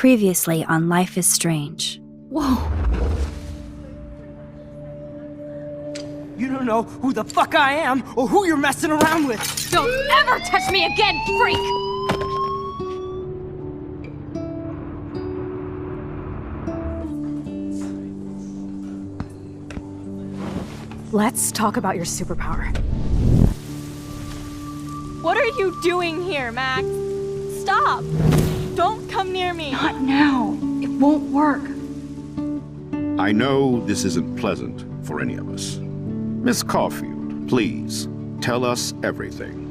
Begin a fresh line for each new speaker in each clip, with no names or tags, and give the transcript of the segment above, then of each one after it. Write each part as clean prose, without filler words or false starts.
Previously on Life is Strange.
Whoa!
You don't know who the fuck I am or who you're messing around with!
Don't ever touch me again, freak! Let's talk about your superpower.
What are you doing here, Max? Stop! Don't come near me!
Not now. It won't work.
I know this isn't pleasant for any of us. Miss Caulfield, please, tell us everything.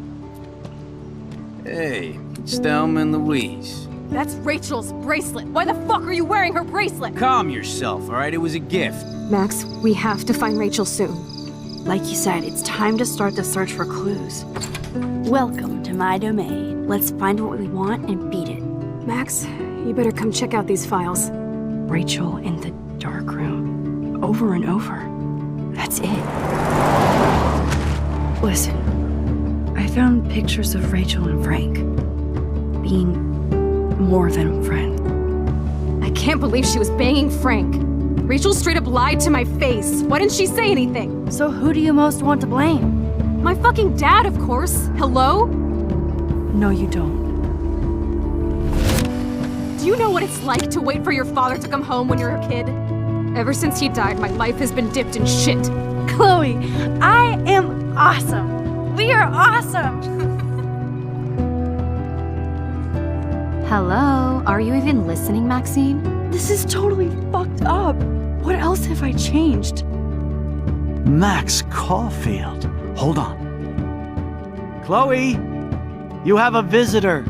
Hey, it's Thelma and Louise.
That's Rachel's bracelet. Why the fuck are you wearing her bracelet?
Calm yourself, all right? It was a gift.
Max, we have to find Rachel soon.
Like you said, it's time to start the search for clues. Welcome to my domain. Let's find what we want and beat it.
Max, you better come check out these files.
Rachel in the dark room. Over and over. That's it. Listen, I found pictures of Rachel and Frank being more than a friend.
I can't believe she was banging Frank. Rachel straight up lied to my face. Why didn't she say anything?
So who do you most want to blame?
My fucking dad, of course. Hello?
No, you don't.
Do you know what it's like to wait for your father to come home when you're a kid? Ever since he died, my life has been dipped in shit.
Chloe, I am awesome. We are awesome.
Hello? Are you even listening, Maxine?
This is totally fucked up. What else have I changed?
Max Caulfield. Hold on. Chloe, you have a visitor.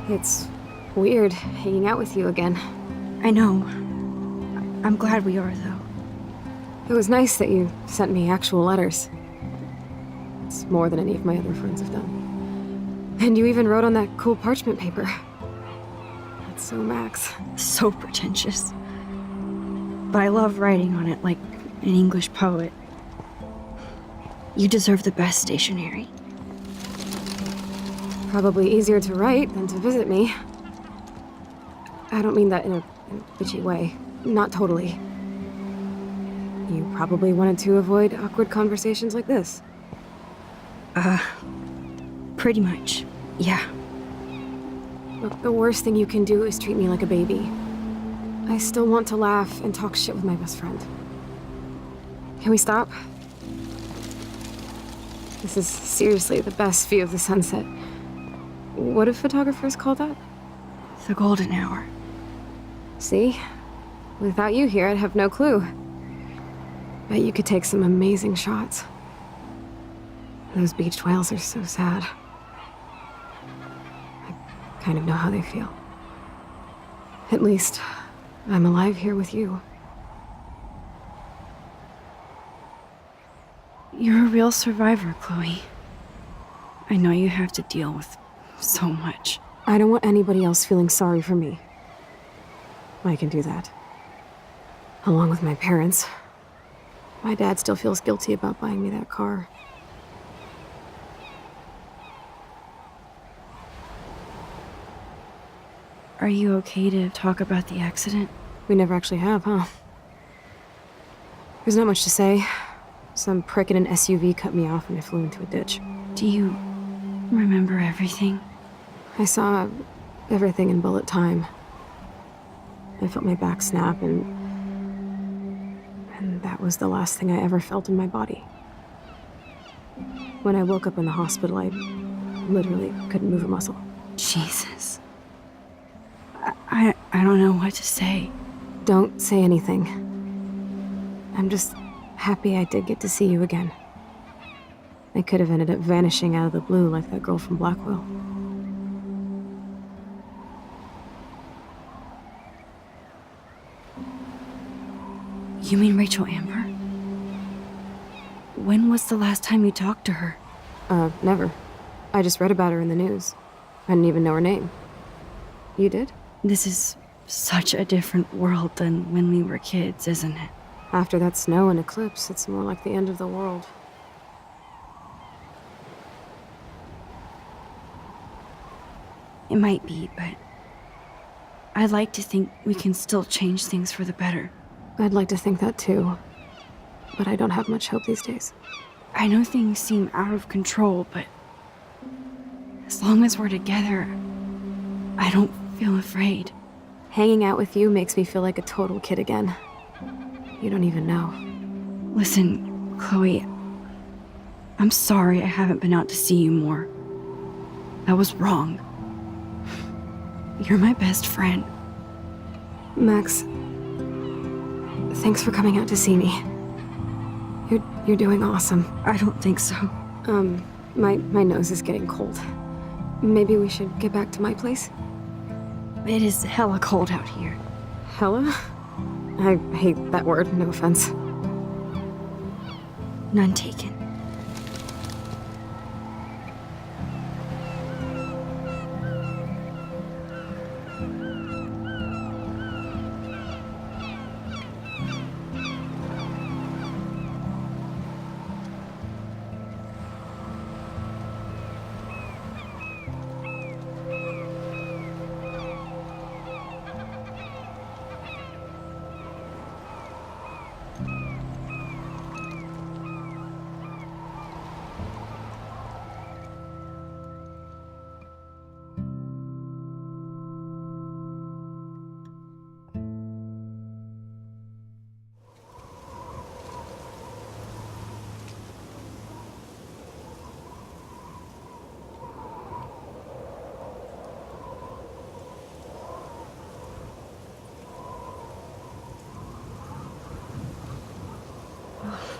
It's weird hanging out with you again.
I know. I'm glad we are, though.
It was nice that you sent me actual letters. It's more than any of my other friends have done. And you even wrote on that cool parchment paper. That's so Max.
So pretentious. But I love writing on it like an English poet. You deserve the best stationery.
Probably easier to write than to visit me. I don't mean that in a bitchy way. Not totally. You probably wanted to avoid awkward conversations like this.
Pretty much, yeah.
Look, the worst thing you can do is treat me like a baby. I still want to laugh and talk shit with my best friend. Can we stop? This is seriously the best view of the sunset. What do photographers call that?
The golden hour.
See? Without you here, I'd have no clue. Bet you could take some amazing shots. Those beached whales are so sad. I kind of know how they feel. At least, I'm alive here with you.
You're a real survivor, Chloe. I know you have to deal with so much.
I don't want anybody else feeling sorry for me. I can do that. Along with my parents. My dad still feels guilty about buying me that car.
Are you okay to talk about the accident?
We never actually have, huh? There's not much to say. Some prick in an SUV cut me off and I flew into a ditch.
Do you remember everything?
I saw everything in bullet time. I felt my back snap and that was the last thing I ever felt in my body. When I woke up in the hospital, I literally couldn't move a muscle.
Jesus. I don't know what to say.
Don't say anything. I'm just happy I did get to see you again. I could have ended up vanishing out of the blue like that girl from Blackwell.
You mean Rachel Amber? When was the last time you talked to her?
Never. I just read about her in the news. I didn't even know her name. You did?
This is such a different world than when we were kids, isn't it?
After that snow and eclipse, it's more like the end of the world.
It might be, but I'd like to think we can still change things for the better.
I'd like to think that too, but I don't have much hope these days.
I know things seem out of control, but as long as we're together, I don't feel afraid.
Hanging out with you makes me feel like a total kid again. You don't even know.
Listen, Chloe, I'm sorry I haven't been out to see you more. That was wrong. You're my best friend.
Max, thanks for coming out to see me. You're doing awesome.
I don't think so.
My nose is getting cold. Maybe we should get back to my place?
It is hella cold out here.
Hella? I hate that word, no offense.
None taken.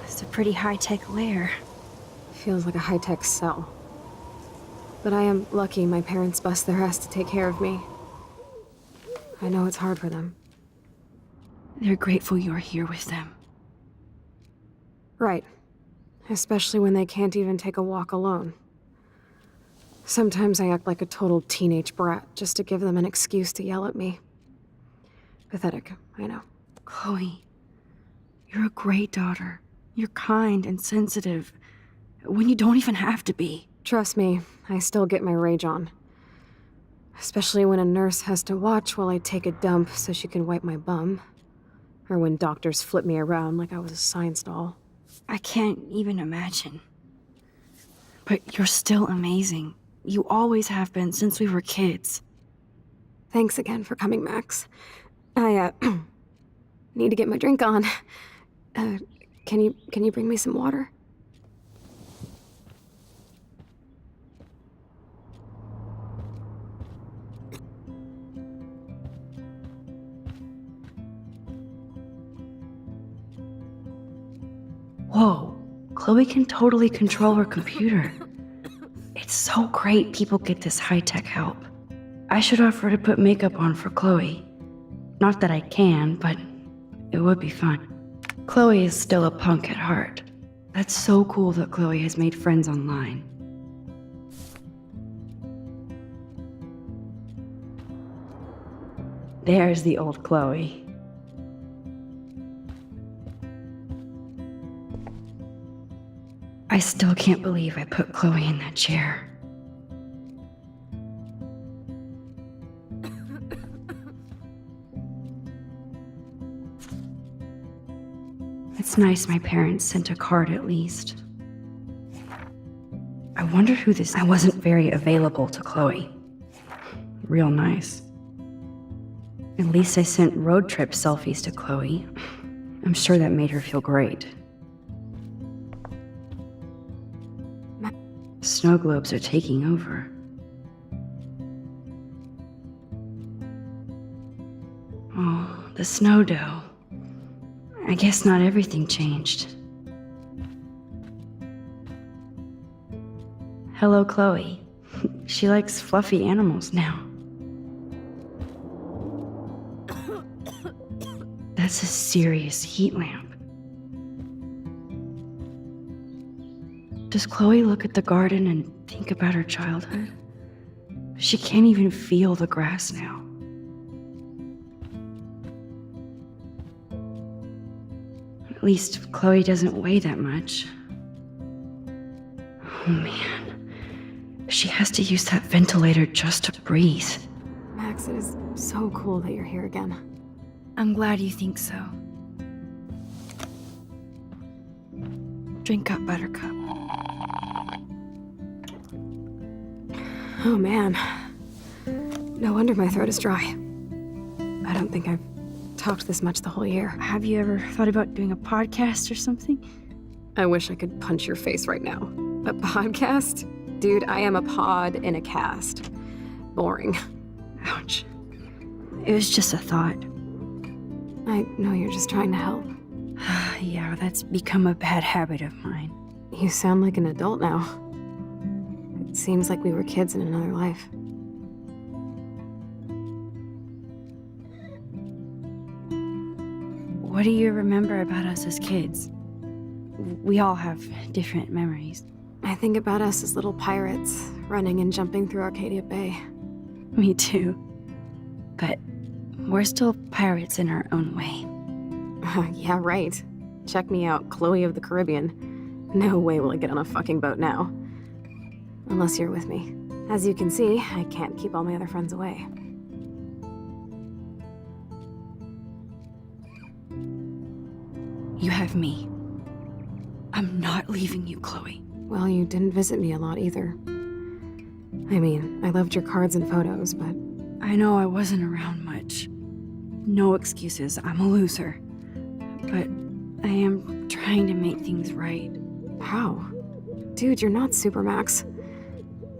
It's a pretty high-tech lair.
Feels like a high-tech cell. But I am lucky my parents bust their ass to take care of me. I know it's hard for them.
They're grateful you're here with them.
Right. Especially when they can't even take a walk alone. Sometimes I act like a total teenage brat just to give them an excuse to yell at me. Pathetic, I know.
Chloe, you're a great daughter. You're kind and sensitive, when you don't even have to be.
Trust me, I still get my rage on. Especially when a nurse has to watch while I take a dump so she can wipe my bum. Or when doctors flip me around like I was a science doll.
I can't even imagine. But you're still amazing. You always have been since we were kids.
Thanks again for coming, Max. I, need to get my drink on. Can you bring me some water?
Whoa, Chloe can totally control her computer. It's so great people get this high-tech help. I should offer to put makeup on for Chloe. Not that I can, but it would be fun. Chloe is still a punk at heart. That's so cool that Chloe has made friends online. There's the old Chloe. I still can't believe I put Chloe in that chair. It's nice my parents sent a card at least. I wonder who this... I wasn't very available to Chloe. Real nice. At least I sent road trip selfies to Chloe. I'm sure that made her feel great. Snow globes are taking over. Oh, the snow dough. I guess not everything changed. Hello, Chloe. She likes fluffy animals now. That's a serious heat lamp. Does Chloe look at the garden and think about her childhood? She can't even feel the grass now. At least Chloe doesn't weigh that much. Oh man, she has to use that ventilator just to breathe.
Max, it is so cool that you're here again.
I'm glad you think so. Drink up, Buttercup.
Oh man. No wonder my throat is dry. I don't think I've talked this much the whole year.
Have you ever thought about doing a podcast or something?
I wish I could punch your face right now. A podcast? Dude, I am a pod in a cast. Boring.
Ouch. It was just a thought.
I know you're just trying to help.
Yeah, that's become a bad habit of mine.
You sound like an adult now. It seems like we were kids in another life.
What do you remember about us as kids? We all have different memories.
I think about us as little pirates, running and jumping through Arcadia Bay.
Me too. But we're still pirates in our own way.
Yeah, right. Check me out, Chloe of the Caribbean. No way will I get on a fucking boat now. Unless you're with me. As you can see, I can't keep all my other friends away.
You have me. I'm not leaving you, Chloe.
Well, you didn't visit me a lot either. I mean, I loved your cards and photos, but...
I know I wasn't around much. No excuses, I'm a loser. But I am trying to make things right.
How? Dude, you're not Supermax.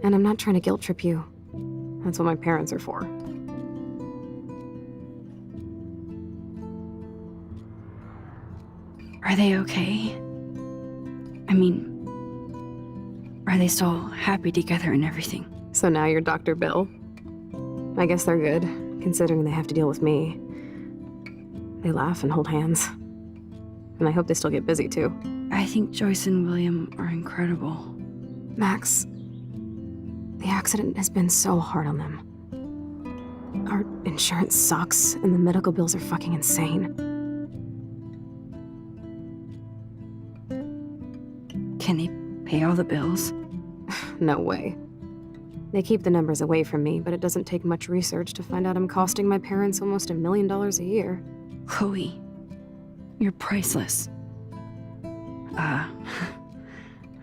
And I'm not trying to guilt trip you. That's what my parents are for.
Are they okay? I mean, are they still happy together and everything?
So now you're Dr. Bill? I guess they're good, considering they have to deal with me. They laugh and hold hands. And I hope they still get busy, too.
I think Joyce and William are incredible.
Max, the accident has been so hard on them. Our insurance sucks, and the medical bills are fucking insane.
Can they pay all the bills?
No way. They keep the numbers away from me, but it doesn't take much research to find out I'm costing my parents almost $1 million a year.
Chloe, you're priceless.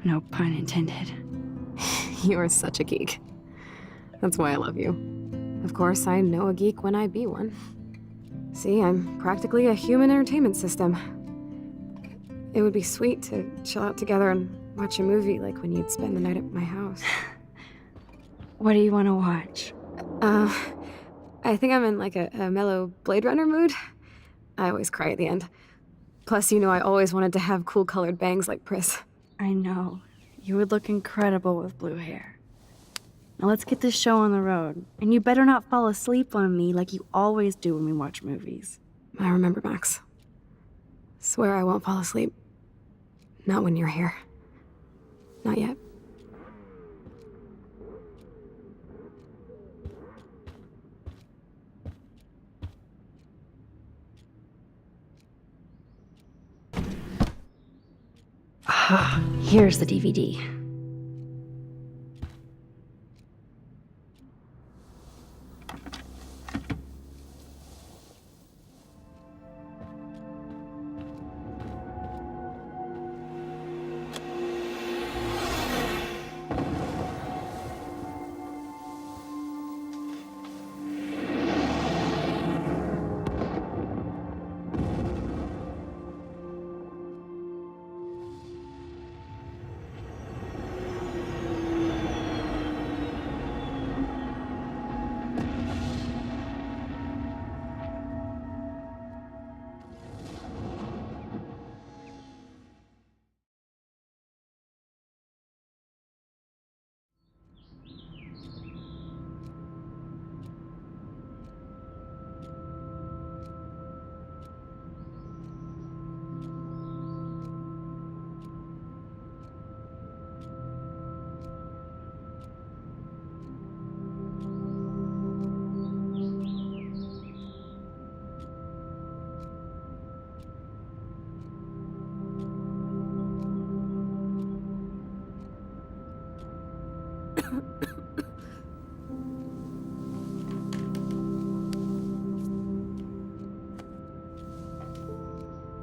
No pun intended.
You are such a geek. That's why I love you. Of course, I know a geek when I be one. See, I'm practically a human entertainment system. It would be sweet to chill out together and watch a movie like when you'd spend the night at my house.
What do you want to watch?
I think I'm in like a mellow Blade Runner mood. I always cry at the end. Plus, you know, I always wanted to have cool colored bangs like Pris.
I know. You would look incredible with blue hair. Now let's get this show on the road. And you better not fall asleep on me like you always do when we watch movies.
I remember, Max. Swear I won't fall asleep. Not when you're here. Not yet.
Here's the DVD.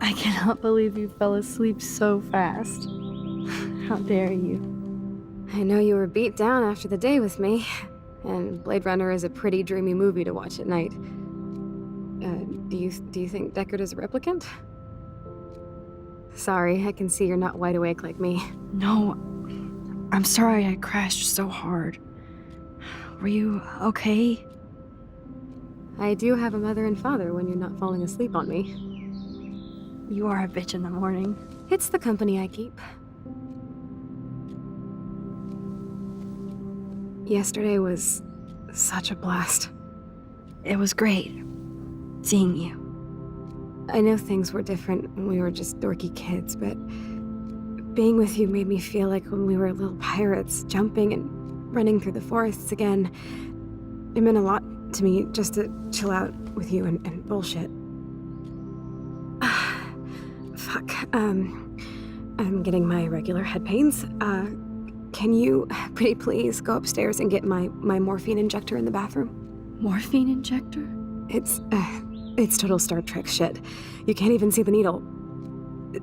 I cannot believe you fell asleep so fast. How dare you?
I know you were beat down after the day with me, and Blade Runner is a pretty dreamy movie to watch at night. Do you think Deckard is a replicant? Sorry, I can see you're not wide awake like me.
No, I'm sorry I crashed so hard. Were you okay?
I do have a mother and father when you're not falling asleep on me.
You are a bitch in the morning.
It's the company I keep. Yesterday was such a blast.
It was great seeing you.
I know things were different when we were just dorky kids, but being with you made me feel like when we were little pirates, jumping and running through the forests again. It meant a lot to me just to chill out with you and bullshit. Fuck. I'm getting my regular head pains. Can you, pretty please, go upstairs and get my morphine injector in the bathroom?
Morphine injector?
It's total Star Trek shit. You can't even see the needle.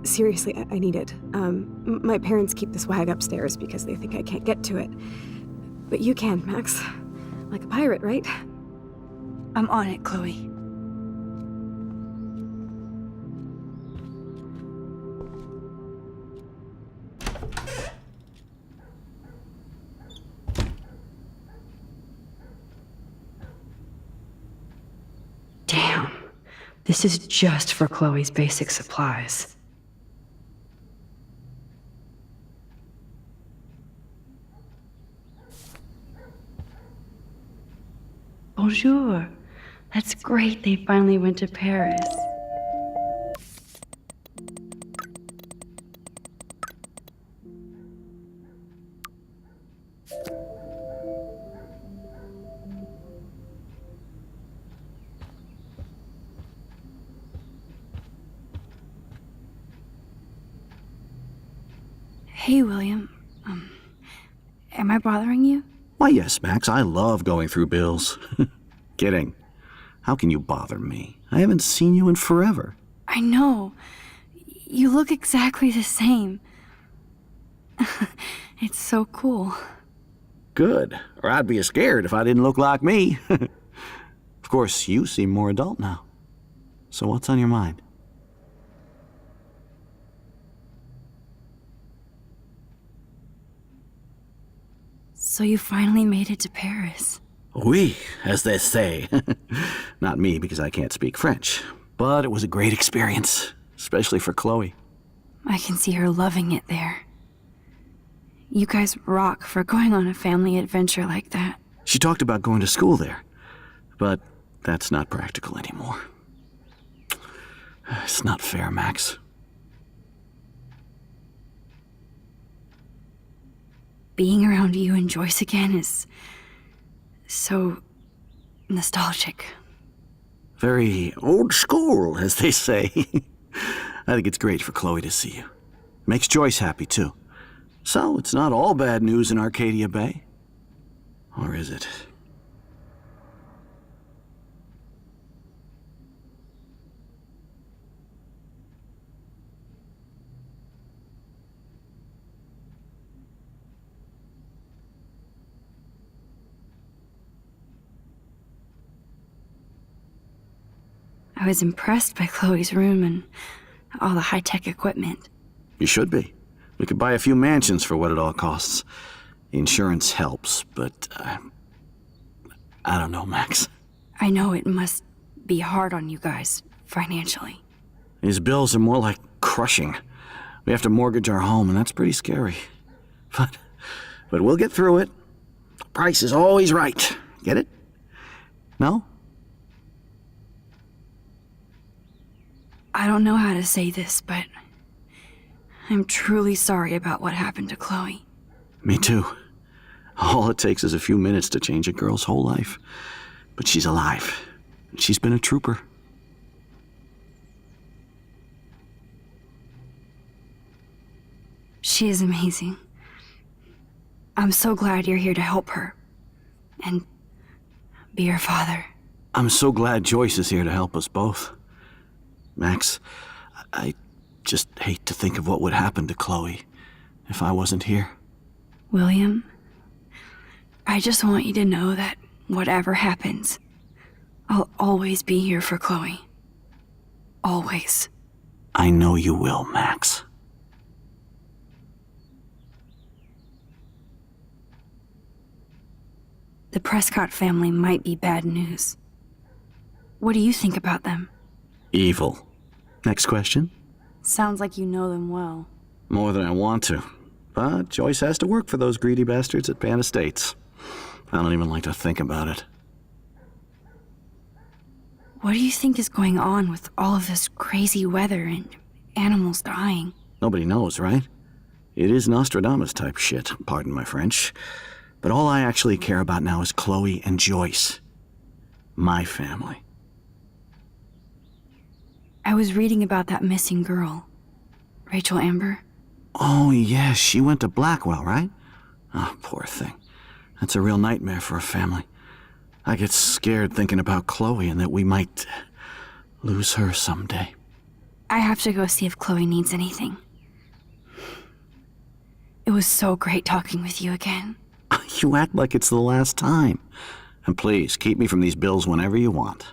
Seriously, I need it. My parents keep the swag upstairs because they think I can't get to it. But you can, Max. Like a pirate, right?
I'm on it, Chloe. Damn. This is just for Chloe's basic supplies. Bonjour. That's great they finally went to Paris. Hey, William. Am I bothering you?
Why, yes, Max. I love going through bills. Kidding. How can you bother me? I haven't seen you in forever.
I know. You look exactly the same. It's so cool.
Good. Or I'd be scared if I didn't look like me. Of course, you seem more adult now. So what's on your mind?
So you finally made it to Paris.
Oui, as they say. Not me, because I can't speak French. But it was a great experience, especially for Chloe.
I can see her loving it there. You guys rock for going on a family adventure like that.
She talked about going to school there, but that's not practical anymore. It's not fair, Max.
Being around you and Joyce again is so nostalgic.
Very old school, as they say. I think it's great for Chloe to see you. Makes Joyce happy, too. So, it's not all bad news in Arcadia Bay. Or is it?
I was impressed by Chloe's room and all the high-tech equipment.
You should be. We could buy a few mansions for what it all costs. Insurance helps, but I don't know, Max.
I know it must be hard on you guys, financially.
These bills are more like crushing. We have to mortgage our home, and that's pretty scary. But we'll get through it. The price is always right. Get it? No?
I don't know how to say this, but I'm truly sorry about what happened to Chloe.
Me too. All it takes is a few minutes to change a girl's whole life. But she's alive. She's been a trooper.
She is amazing. I'm so glad you're here to help her. And be her father.
I'm so glad Joyce is here to help us both. Max, I just hate to think of what would happen to Chloe if I wasn't here.
William, I just want you to know that whatever happens, I'll always be here for Chloe. Always.
I know you will, Max.
The Prescott family might be bad news. What do you think about them?
Evil. Next question?
Sounds like you know them well.
More than I want to. But Joyce has to work for those greedy bastards at Pan Estates. I don't even like to think about it.
What do you think is going on with all of this crazy weather and animals dying?
Nobody knows, right? It is Nostradamus type shit, pardon my French. But all I actually care about now is Chloe and Joyce. My family.
I was reading about that missing girl, Rachel Amber.
Oh, yeah, she went to Blackwell, right? Oh, poor thing. That's a real nightmare for a family. I get scared thinking about Chloe and that we might lose her someday.
I have to go see if Chloe needs anything. It was so great talking with you again.
You act like it's the last time. And please, keep me from these bills whenever you want.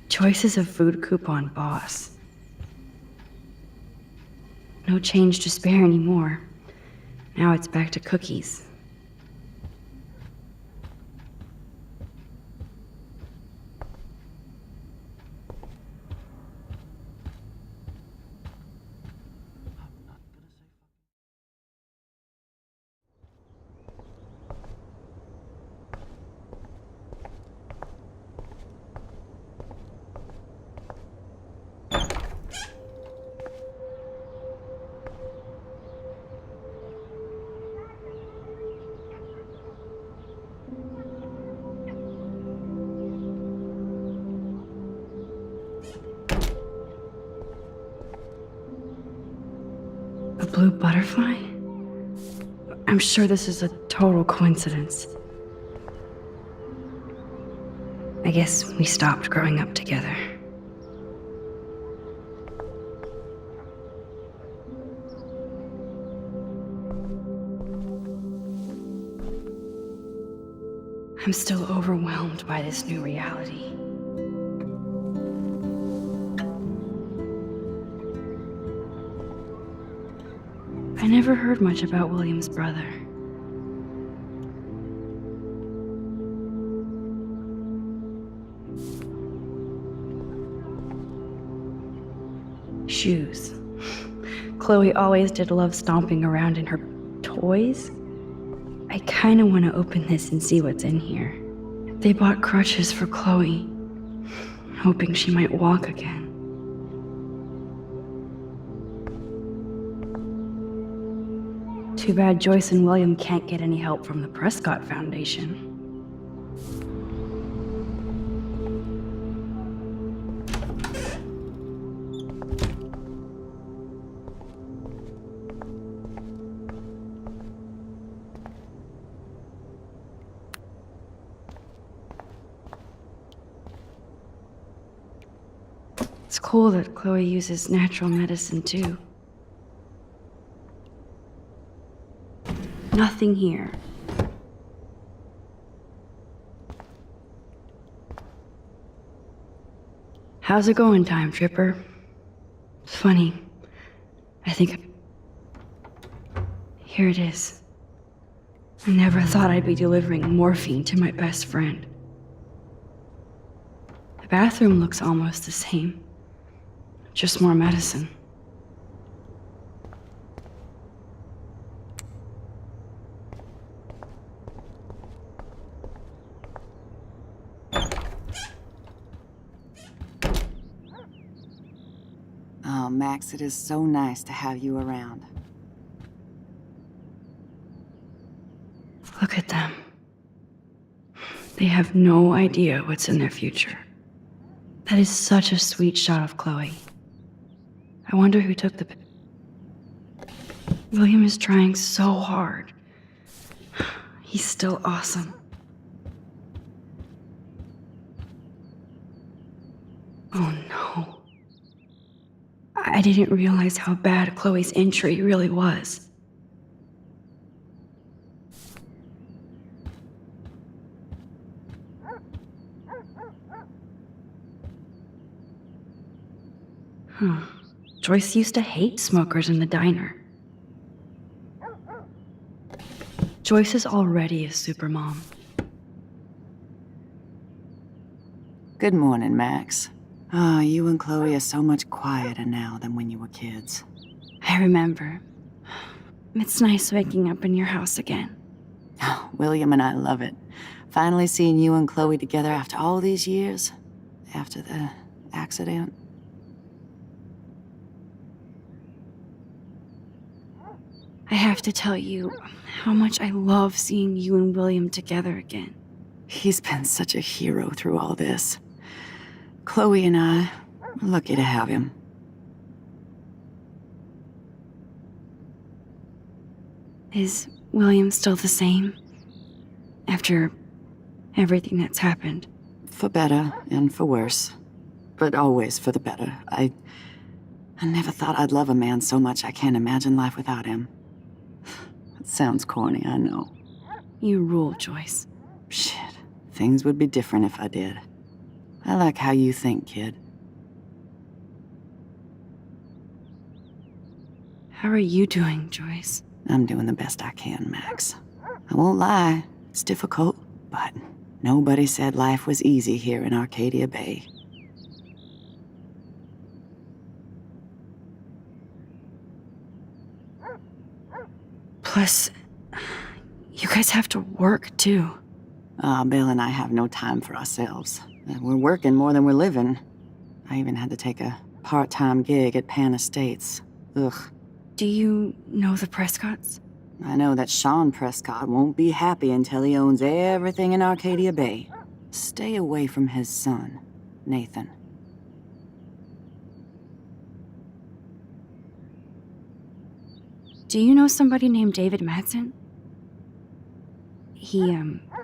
Joyce is a food coupon boss. No change to spare anymore. Now it's back to cookies. A blue butterfly? I'm sure this is a total coincidence. I guess we stopped growing up together. I'm still overwhelmed by this new reality. I never heard much about William's brother. Shoes. Chloe always did love stomping around in her toys. I kind of want to open this and see what's in here. They bought crutches for Chloe, hoping she might walk again. Too bad Joyce and William can't get any help from the Prescott Foundation. It's cool that Chloe uses natural medicine too. Nothing here. How's it going, Time Tripper? It's funny. I think... Here it is. I never thought I'd be delivering morphine to my best friend. The bathroom looks almost the same. Just more medicine.
Oh, Max, it is so nice to have you around.
Look at them. They have no idea what's in their future. That is such a sweet shot of Chloe. I wonder who took the... William is trying so hard. He's still awesome. Oh no. I didn't realize how bad Chloe's injury really was. Joyce used to hate smokers in the diner. Joyce is already a supermom.
Good morning, Max. Oh, you and Chloe are so much quieter now than when you were kids.
I remember. It's nice waking up in your house again.
Oh, William and I love it. Finally seeing you and Chloe together after all these years. After the accident.
I have to tell you how much I love seeing you and William together again.
He's been such a hero through all this. Chloe and I are lucky to have him.
Is William still the same? After everything that's happened?
For better and for worse. But always for the better. I never thought I'd love a man so much I can't imagine life without him. It sounds corny, I know.
You rule, Joyce.
Shit. Things would be different if I did. I like how you think, kid.
How are you doing, Joyce?
I'm doing the best I can, Max. I won't lie, it's difficult, but nobody said life was easy here in Arcadia Bay.
Plus, you guys have to work, too.
Bill and I have no time for ourselves. We're working more than we're living. I even had to take a part-time gig at Pan Estates. Ugh.
Do you know the Prescotts?
I know that Sean Prescott won't be happy until he owns everything in Arcadia Bay. Stay away from his son, Nathan.
Do you know somebody named David Madsen? He,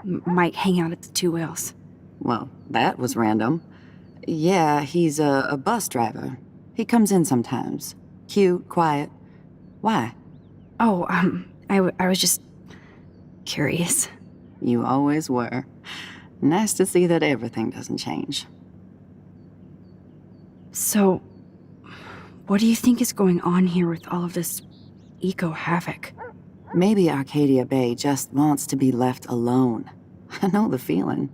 might hang out at the Two Whales.
Well, that was random. Yeah, he's a bus driver. He comes in sometimes. Cute, quiet. Why?
Oh, I was just curious.
You always were. Nice to see that everything doesn't change.
So, what do you think is going on here with all of this eco-havoc?
Maybe Arcadia Bay just wants to be left alone. I know the feeling.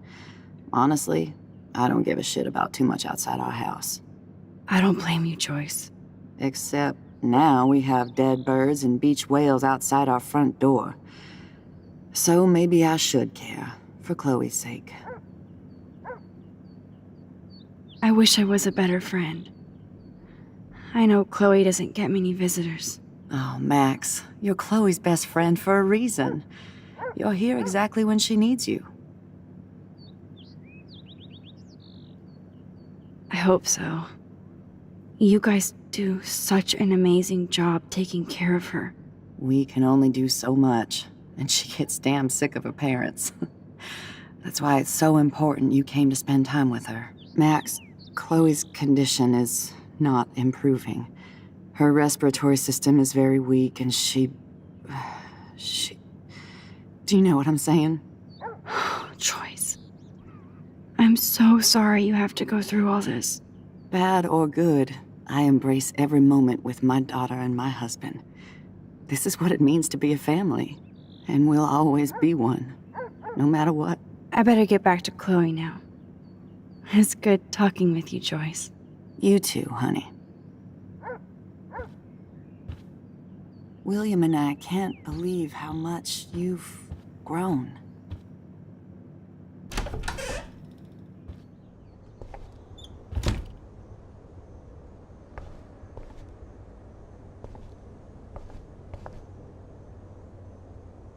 Honestly, I don't give a shit about too much outside our house.
I don't blame you, Joyce.
Except now we have dead birds and beach whales outside our front door. So maybe I should care, for Chloe's sake.
I wish I was a better friend. I know Chloe doesn't get many visitors.
Oh, Max, you're Chloe's best friend for a reason. You're here exactly when she needs you.
I hope so. You guys do such an amazing job taking care of her.
We can only do so much, and she gets damn sick of her parents. That's why it's so important you came to spend time with her. Max, Chloe's condition is not improving. Her respiratory system is very weak, and she... Do you know what I'm saying?
Joyce. I'm so sorry you have to go through all this.
Bad or good, I embrace every moment with my daughter and my husband. This is what it means to be a family, and we'll always be one, no matter what.
I better get back to Chloe now. It's good talking with you, Joyce.
You too, honey. William and I can't believe how much you've grown.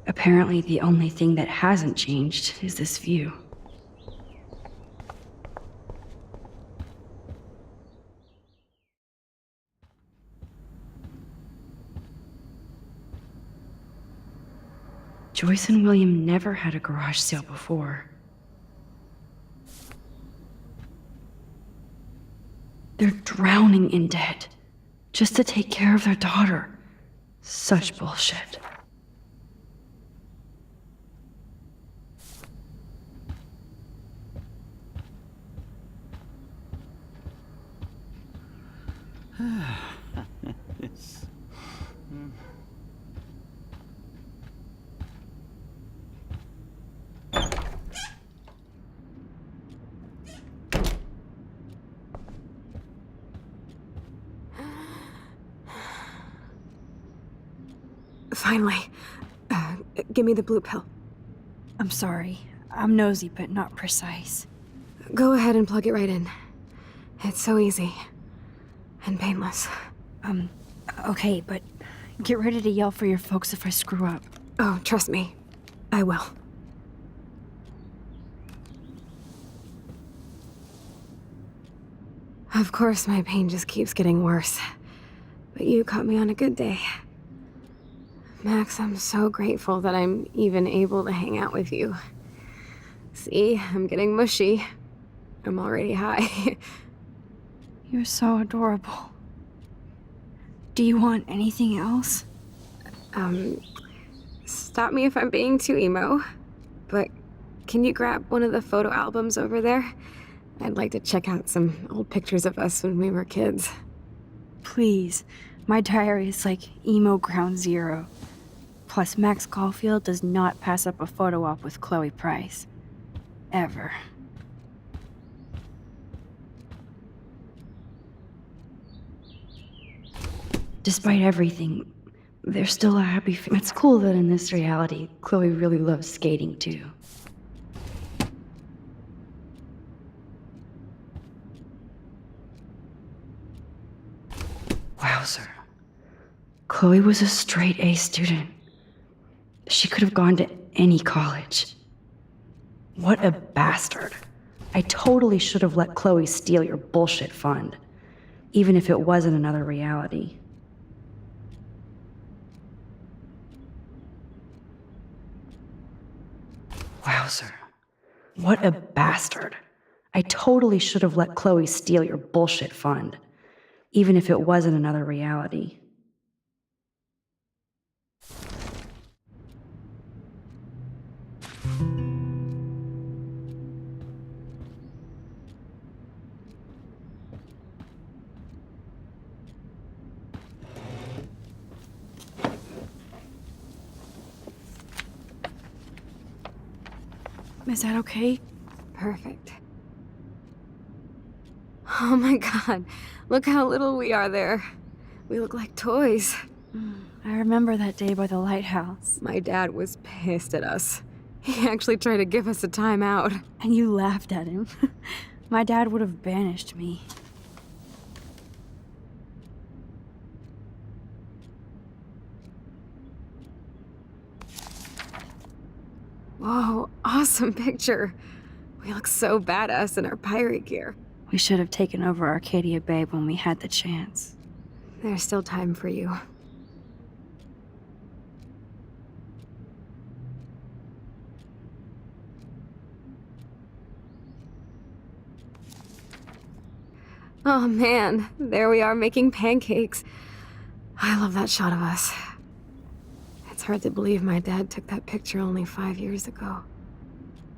Apparently, the only thing that hasn't changed is this view. Joyce and William never had a garage sale before. They're drowning in debt just to take care of their daughter. Such bullshit.
Finally. Give me the blue pill.
I'm sorry. I'm nosy, but not precise.
Go ahead and plug it right in. It's so easy. And painless.
Okay, but get ready to yell for your folks if I screw up.
Oh, trust me. I will. Of course, my pain just keeps getting worse. But you caught me on a good day. Max, I'm so grateful that I'm even able to hang out with you. See, I'm getting mushy. I'm already high.
You're so adorable. Do you want anything else?
Stop me if I'm being too emo, but can you grab one of the photo albums over there? I'd like to check out some old pictures of us when we were kids.
Please. My diary is like emo ground zero. Plus, Max Caulfield does not pass up a photo op with Chloe Price. Ever. Despite everything, there's still a happy It's cool that in this reality, Chloe really loves skating too. Wowzer. Chloe was a straight A student. She could have gone to any college. What a bastard. I totally should have let Chloe steal your bullshit fund, even if it wasn't another reality. Wowzer. What a bastard. I totally should have let Chloe steal your bullshit fund, even if it wasn't another reality. Is that okay?
Perfect. Oh my god, look how little we are there. We look like toys.
I remember that day by the lighthouse.
My dad was pissed at us. He actually tried to give us a timeout.
And you laughed at him. My dad would have banished me.
Whoa, awesome picture. We look so badass in our pirate gear.
We should have taken over Arcadia Bay when we had the chance.
There's still time for you. Oh man, there we are making pancakes. I love that shot of us. It's hard to believe my dad took that picture only 5 years ago.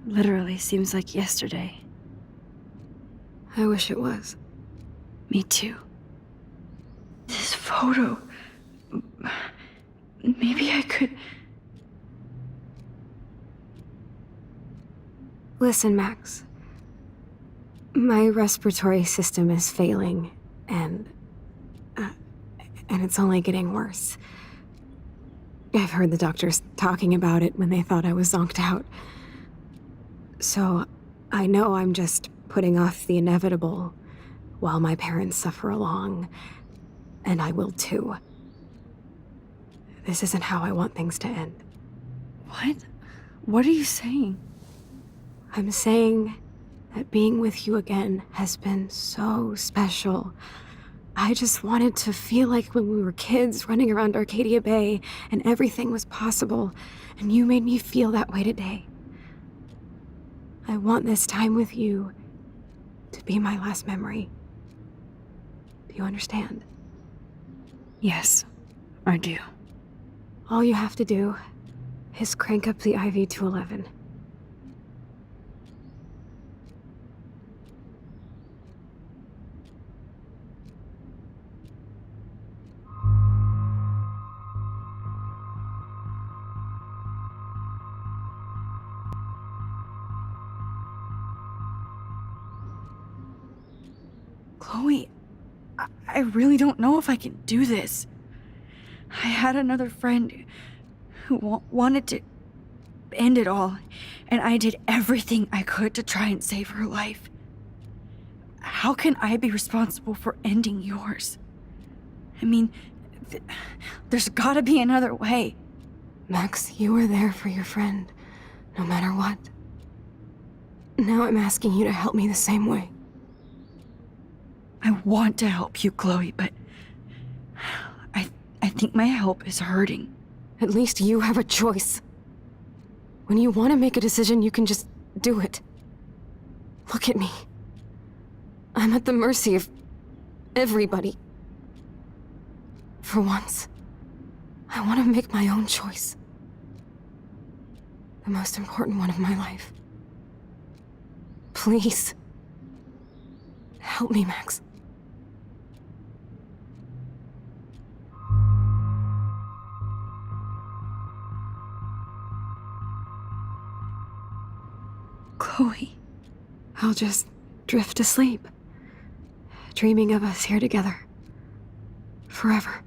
Literally seems like yesterday.
I wish it was.
Me too. This photo... Maybe I could...
Listen, Max. My respiratory system is failing, and it's only getting worse. I've heard the doctors talking about it when they thought I was zonked out. So, I know I'm just putting off the inevitable while my parents suffer along, and I will too. This isn't how I want things to end.
What? What are you saying?
I'm saying that being with you again has been so special. I just wanted to feel like when we were kids running around Arcadia Bay and everything was possible, and you made me feel that way today. I want this time with you to be my last memory. Do you understand?
Yes, I do.
All you have to do is crank up the IV to 11.
Chloe, I really don't know if I can do this. I had another friend who wanted to end it all, and I did everything I could to try and save her life. How can I be responsible for ending yours? I mean, there's gotta be another way.
Max, you were there for your friend, no matter what. Now I'm asking you to help me the same way.
I want to help you, Chloe, but I think my help is hurting.
At least you have a choice. When you want to make a decision, you can just do it. Look at me. I'm at the mercy of everybody. For once, I want to make my own choice. The most important one of my life. Please. Help me, Max.
Chloe.
I'll just drift to sleep, dreaming of us here together. Forever.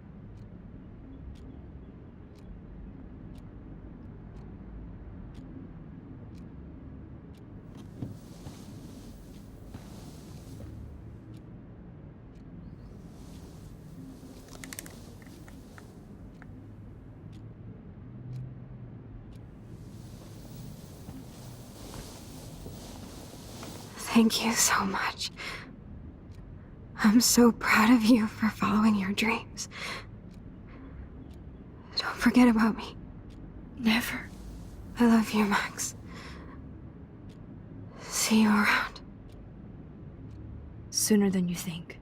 Thank you so much. I'm so proud of you for following your dreams. Don't forget about me.
Never.
I love you, Max. See you around.
Sooner than you think.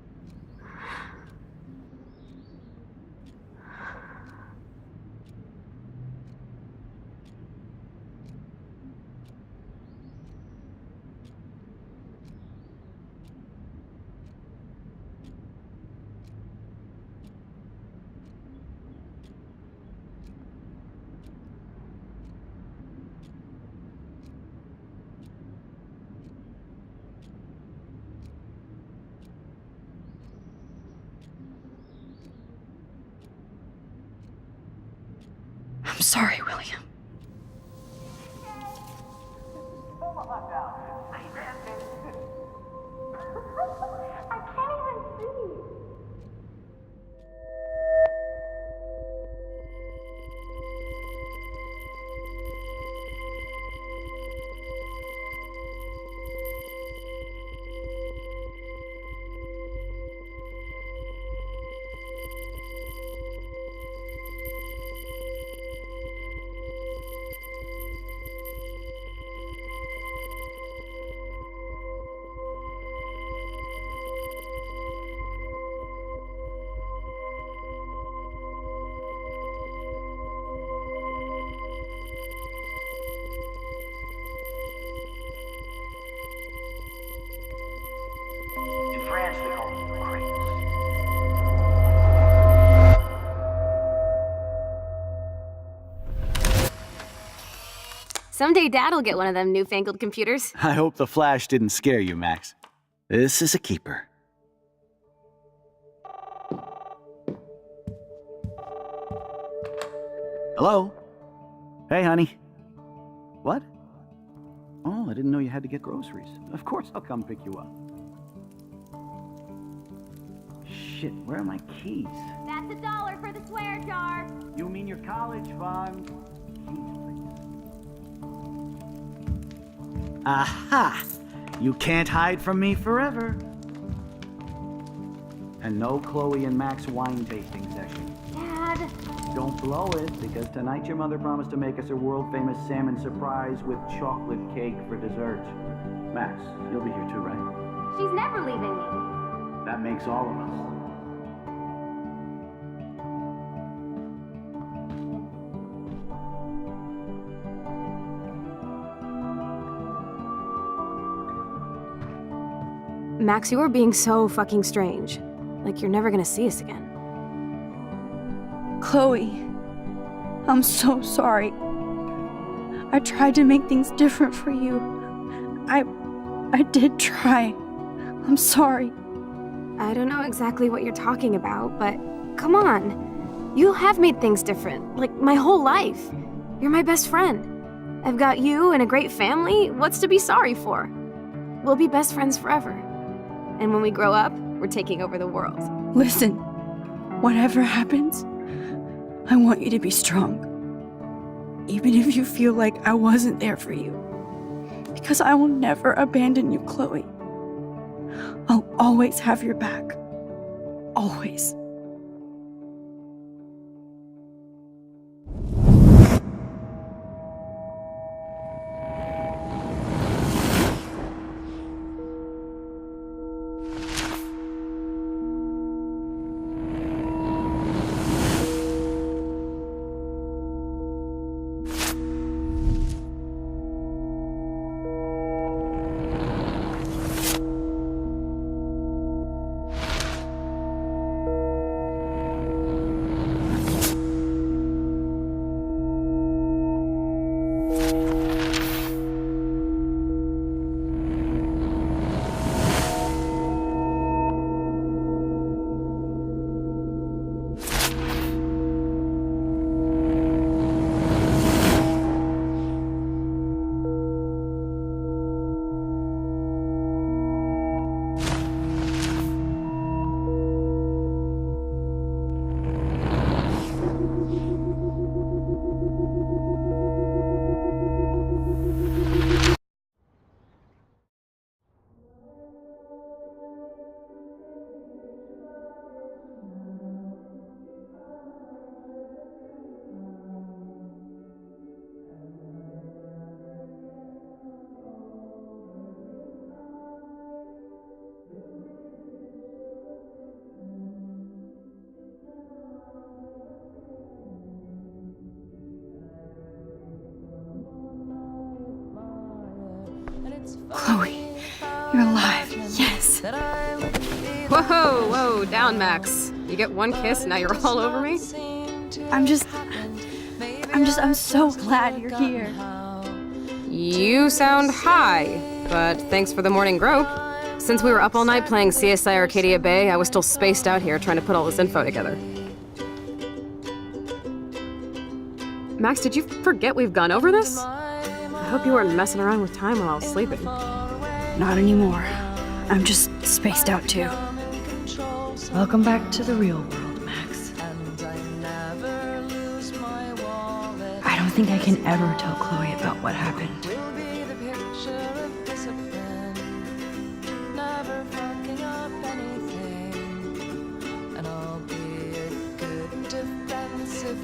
sorry, William.
In France, they call them crates.
Someday Dad'll get one of them newfangled computers.
I hope the flash didn't scare you, Max. This is a keeper. Hello? Hey, honey. What? Oh, I didn't know you had to get groceries. Of course I'll come pick you up. Shit, where are my keys?
That's $1 for the swear jar.
You mean your college fund? Keys, please. Aha! You can't hide from me forever. And no Chloe and Max wine tasting session.
Dad.
Don't blow it, because tonight your mother promised to make us a world-famous salmon surprise with chocolate cake for dessert. Max, you'll be here too, right?
She's never leaving me.
That makes all of us.
Max, you are being so fucking strange. Like you're never gonna see us again.
Chloe, I'm so sorry. I tried to make things different for you. I did try. I'm sorry.
I don't know exactly what you're talking about, but come on. You have made things different, like my whole life. You're my best friend. I've got you and a great family. What's to be sorry for? We'll be best friends forever. And when we grow up, we're taking over the world.
Listen, whatever happens, I want you to be strong. Even if you feel like I wasn't there for you. Because I will never abandon you, Chloe. I'll always have your back. Always. Chloe, you're alive. Yes.
Whoa, down, Max. You get one kiss, now you're all over me?
I'm so glad you're here.
You sound high, but thanks for the morning grope. Since we were up all night playing CSI Arcadia Bay, I was still spaced out here trying to put all this info together. Max, did you forget we've gone over this? I hope you weren't messing around with time while I was sleeping.
Not anymore. I'm just spaced out too. Welcome back to the real world, Max. I don't think I can ever tell Chloe about what happened.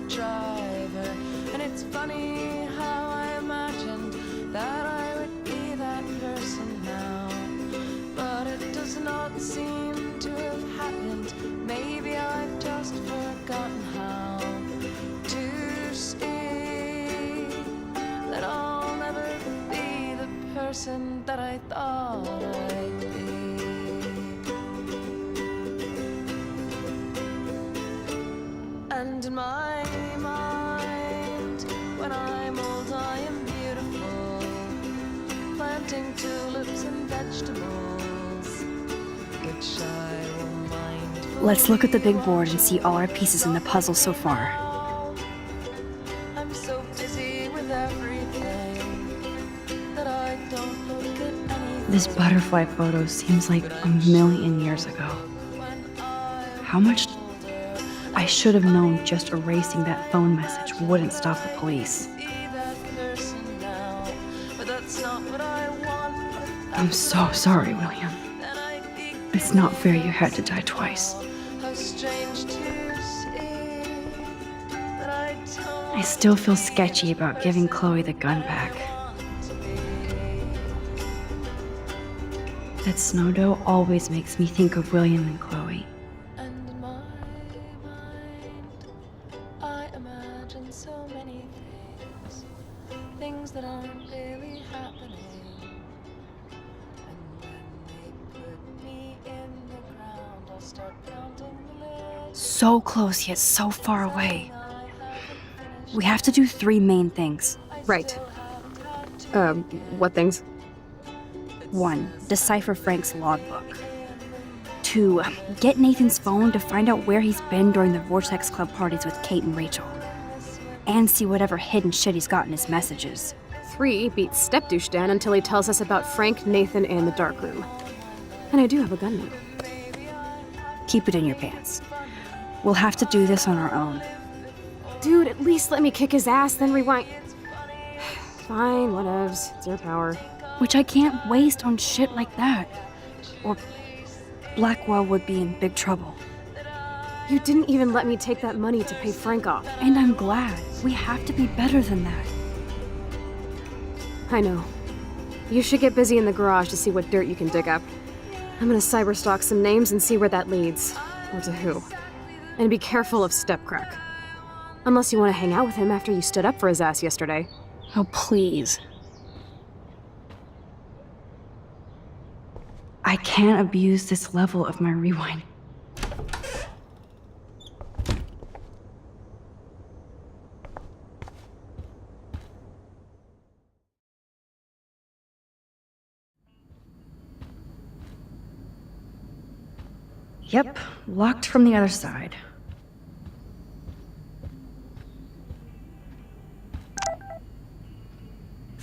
Driver, and it's funny how I imagined that I would be that person now, but it does not seem to have happened. Maybe I've just forgotten how to see that I'll never be the person that I thought I'd be. And in my mind, when I'm old, I am beautiful, planting tulips and vegetables, which I will mind.
Let's look at the big board and see all our pieces in the puzzle so far.
I'm so busy with everything that I don't look at anything.
This butterfly photo seems like a million years ago. How much I should have known just erasing that phone message wouldn't stop the police. I'm so sorry, William. It's not fair you had to die twice. I still feel sketchy about giving Chloe the gun back. That snow dough always makes me think of William and Chloe.
So many things that aren't really happening. And when they put me in the ground, I'll start counting the list.
So close yet so far away. We have to do 3 main things.
Right. What things?
1. Decipher Frank's logbook. 2. Get Nathan's phone to find out where he's been during the Vortex Club parties with Kate and Rachel. And see whatever hidden shit he's got in his messages.
3. Beat Step-douche Dan until he tells us about Frank, Nathan, and the dark room. And I do have a gun now.
Keep it in your pants. We'll have to do this on our own.
Dude, at least let me kick his ass, then rewind. Fine, whatevs. It's your power.
Which I can't waste on shit like that. Or Blackwell would be in big trouble.
You didn't even let me take that money to pay Frank off.
And I'm glad. We have to be better than that.
I know. You should get busy in the garage to see what dirt you can dig up. I'm gonna cyberstalk some names and see where that leads. Or to who. And be careful of Stepcrack. Unless you want to hang out with him after you stood up for his ass yesterday.
Oh, please. I can't abuse this level of my rewind. Yep, locked from the other side.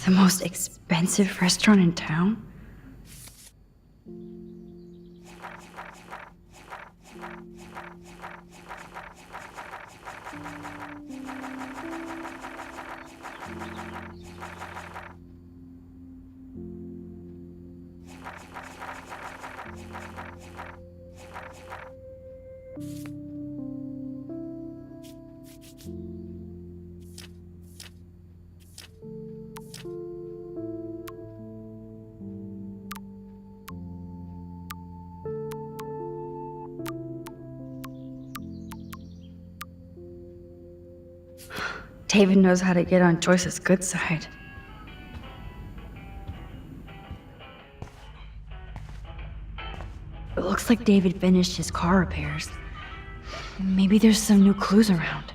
The most expensive restaurant in town? David knows how to get on Joyce's good side. It looks like David finished his car repairs. Maybe there's some new clues around.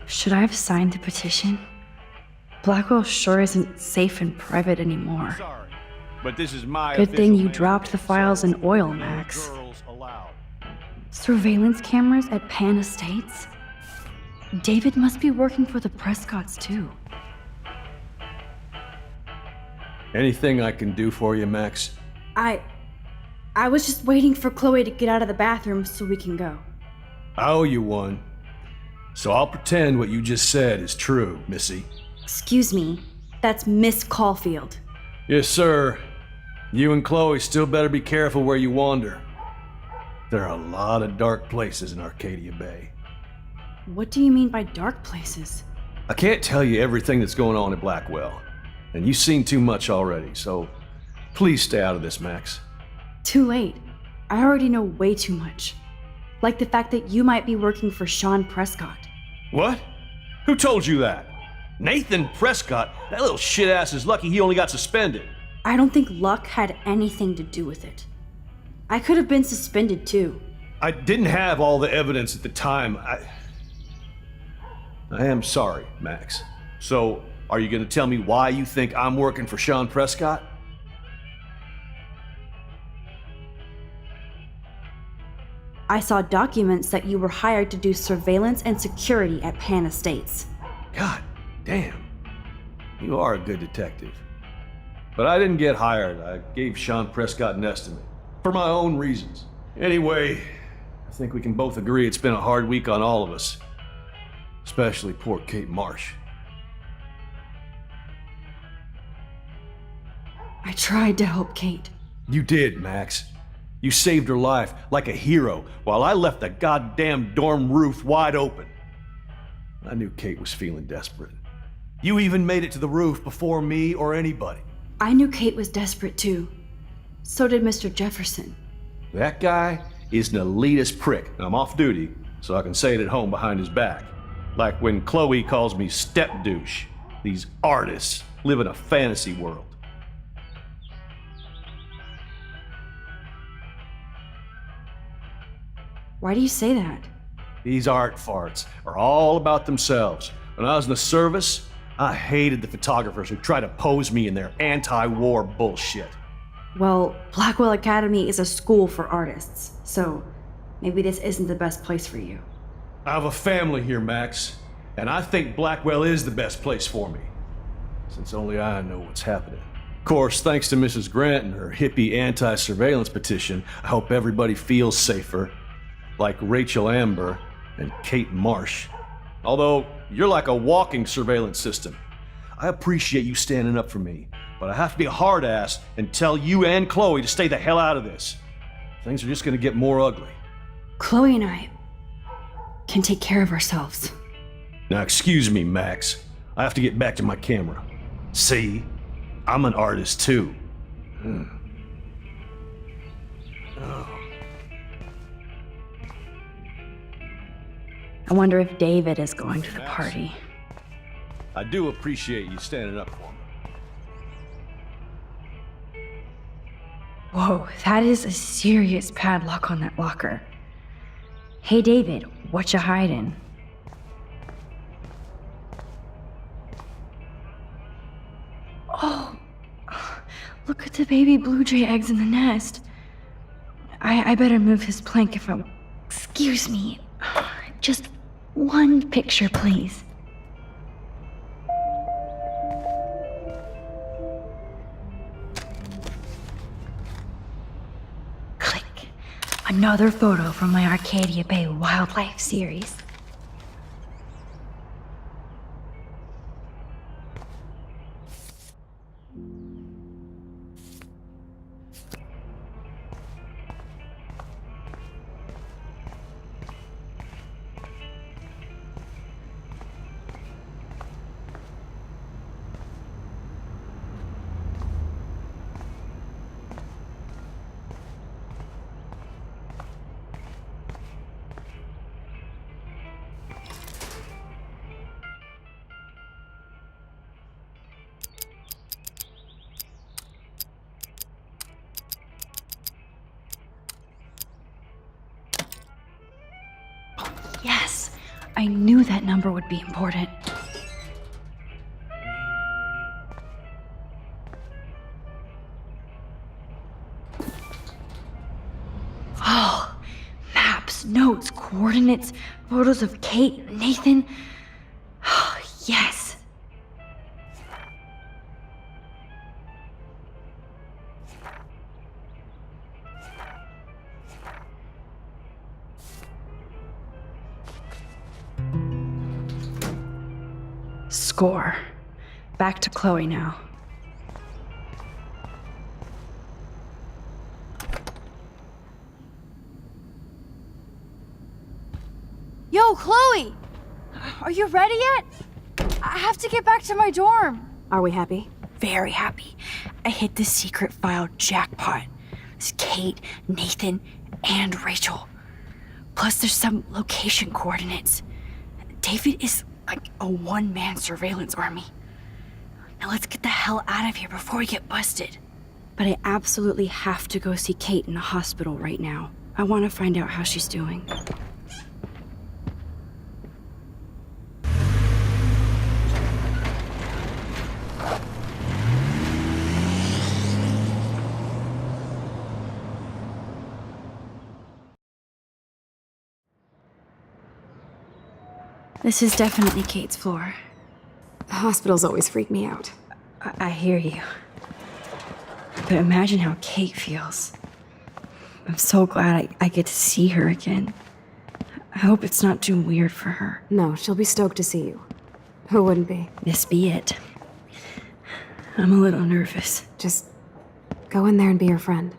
Should I have signed the petition? Blackwell sure isn't safe and private anymore.
Sorry.
but this is my
Good thing you
official
dropped the files in oil, Max.
girls allowed.
Surveillance cameras at Pan Estates? David must be working for the Prescotts, too.
Anything I can do for you, Max?
I was just waiting for Chloe to get out of the bathroom so we can go.
I owe you one. So I'll pretend what you just said is true, Missy.
Excuse me, that's Miss Caulfield.
Yes, sir. You and Chloe still better be careful where you wander. There are a lot of dark places in Arcadia Bay.
What do you mean by dark places?
I can't tell you everything that's going on at Blackwell, and you've seen too much already, so please stay out of this, Max.
Too late. I already know way too much. Like the fact that you might be working for Sean Prescott.
What? Who told you that? Nathan Prescott? That little shit-ass is lucky he only got suspended.
I don't think luck had anything to do with it. I could have been suspended too.
I didn't have all the evidence at the time. I am sorry, Max. So, are you gonna tell me why you think I'm working for Sean Prescott?
I saw documents that you were hired to do surveillance and security at Pan Estates.
God damn. You are a good detective. But I didn't get hired. I gave Sean Prescott an estimate. For my own reasons. Anyway, I think we can both agree it's been a hard week on all of us. Especially poor Kate Marsh.
I tried to help Kate.
You did, Max. You saved her life like a hero while I left the goddamn dorm roof wide open. I knew Kate was feeling desperate. You even made it to the roof before me or anybody.
I knew Kate was desperate too. So did Mr. Jefferson.
That guy is an elitist prick. I'm off duty, so I can say it at home behind his back. Like when Chloe calls me step douche. These artists live in a fantasy world.
Why do you say that?
These art farts are all about themselves. When I was in the service, I hated the photographers who try to pose me in their anti-war bullshit.
Well, Blackwell Academy is a school for artists, so maybe this isn't the best place for you.
I have a family here, Max, and I think Blackwell is the best place for me, since only I know what's happening. Of course, thanks to Mrs. Grant and her hippie anti-surveillance petition, I hope everybody feels safer, like Rachel Amber and Kate Marsh. Although, you're like a walking surveillance system. I appreciate you standing up for me, but I have to be a hard ass and tell you and Chloe to stay the hell out of this. Things are just gonna get more ugly.
Chloe and I can take care of ourselves.
Now excuse me, Max. I have to get back to my camera. See? I'm an artist too. Oh.
I wonder if David is going to the party.
I do appreciate you standing up for me.
Whoa, that is a serious padlock on that locker. Hey David, what you hiding? Oh, look at the baby blue jay eggs in the nest. I better move his plank if I'm... Excuse me. Just one picture, please. Click. Another photo from my Arcadia Bay wildlife series. Yes, I knew that number would be important. Oh, maps, notes, coordinates, photos of Kate, Nathan. Oh, yes. Score. Back to Chloe now.
Yo, Chloe! Are you ready yet? I have to get back to my dorm.
Are we happy?
Very happy. I hit the secret file jackpot. It's Kate, Nathan, and Rachel. Plus there's some location coordinates. David is like a one-man surveillance army. Now let's get the hell out of here before we get busted. But I absolutely have to go see Kate in the hospital right now. I want to find out how she's doing. This is definitely Kate's floor.
Hospitals always freak me out.
I hear you. But imagine how Kate feels. I'm so glad I get to see her again. I hope it's not too weird for her.
No, she'll be stoked to see you. Who wouldn't be?
This be it. I'm a little nervous.
Just go in there and be your friend.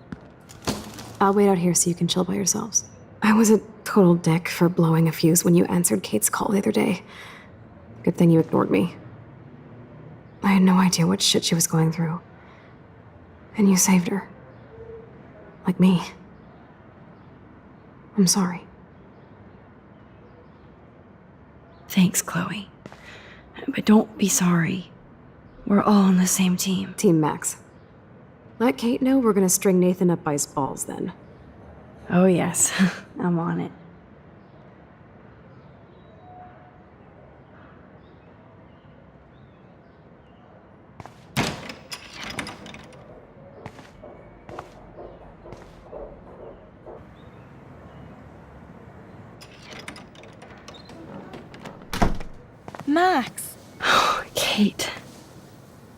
I'll wait out here so you can chill by yourselves. I was a total dick for blowing a fuse when you answered Kate's call the other day. Good thing you ignored me. I had no idea what shit she was going through. And you saved her. Like me. I'm sorry.
Thanks, Chloe. But don't be sorry. We're all on the same team.
Team Max. Let Kate know we're gonna string Nathan up by his balls then.
Oh yes, I'm on it.
Max!
Kate.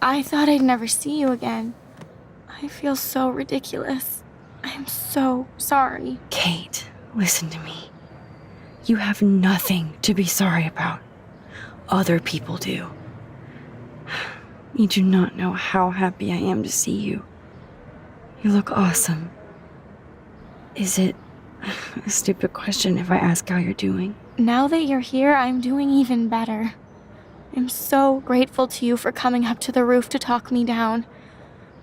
I thought I'd never see you again. I feel so ridiculous. I'm so sorry.
Kate, listen to me. You have nothing to be sorry about. Other people do. You do not know how happy I am to see you. You look awesome. Is it a stupid question if I ask how you're doing?
Now that you're here, I'm doing even better. I'm so grateful to you for coming up to the roof to talk me down.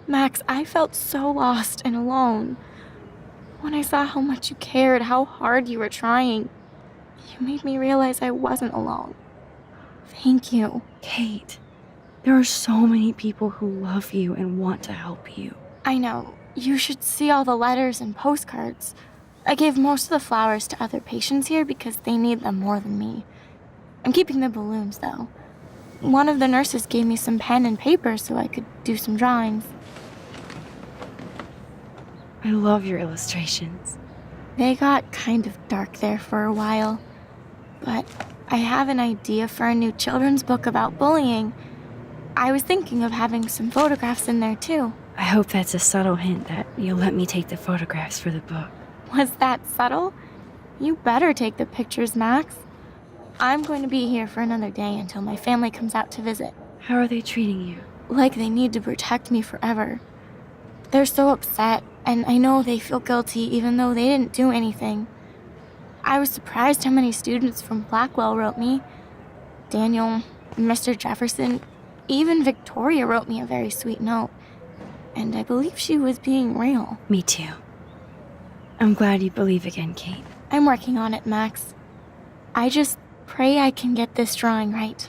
Max, I felt so lost and alone. When I saw how much you cared, how hard you were trying, you made me realize I wasn't alone. Thank you.
Kate, there are so many people who love you and want to help you.
I know. You should see all the letters and postcards. I gave most of the flowers to other patients here because they need them more than me. I'm keeping the balloons, though. One of the nurses gave me some pen and paper so I could do some drawings.
I love your illustrations.
They got kind of dark there for a while. But I have an idea for a new children's book about bullying. I was thinking of having some photographs in there, too.
I hope that's a subtle hint that you'll let me take the photographs for the book.
Was that subtle? You better take the pictures, Max. I'm going to be here for another day until my family comes out to visit.
How are they treating you?
Like they need to protect me forever. They're so upset, and I know they feel guilty even though they didn't do anything. I was surprised how many students from Blackwell wrote me. Daniel, Mr. Jefferson, even Victoria wrote me a very sweet note. And I believe she was being real.
Me too. I'm glad you believe again, Kate.
I'm working on it, Max. I just pray I can get this drawing right.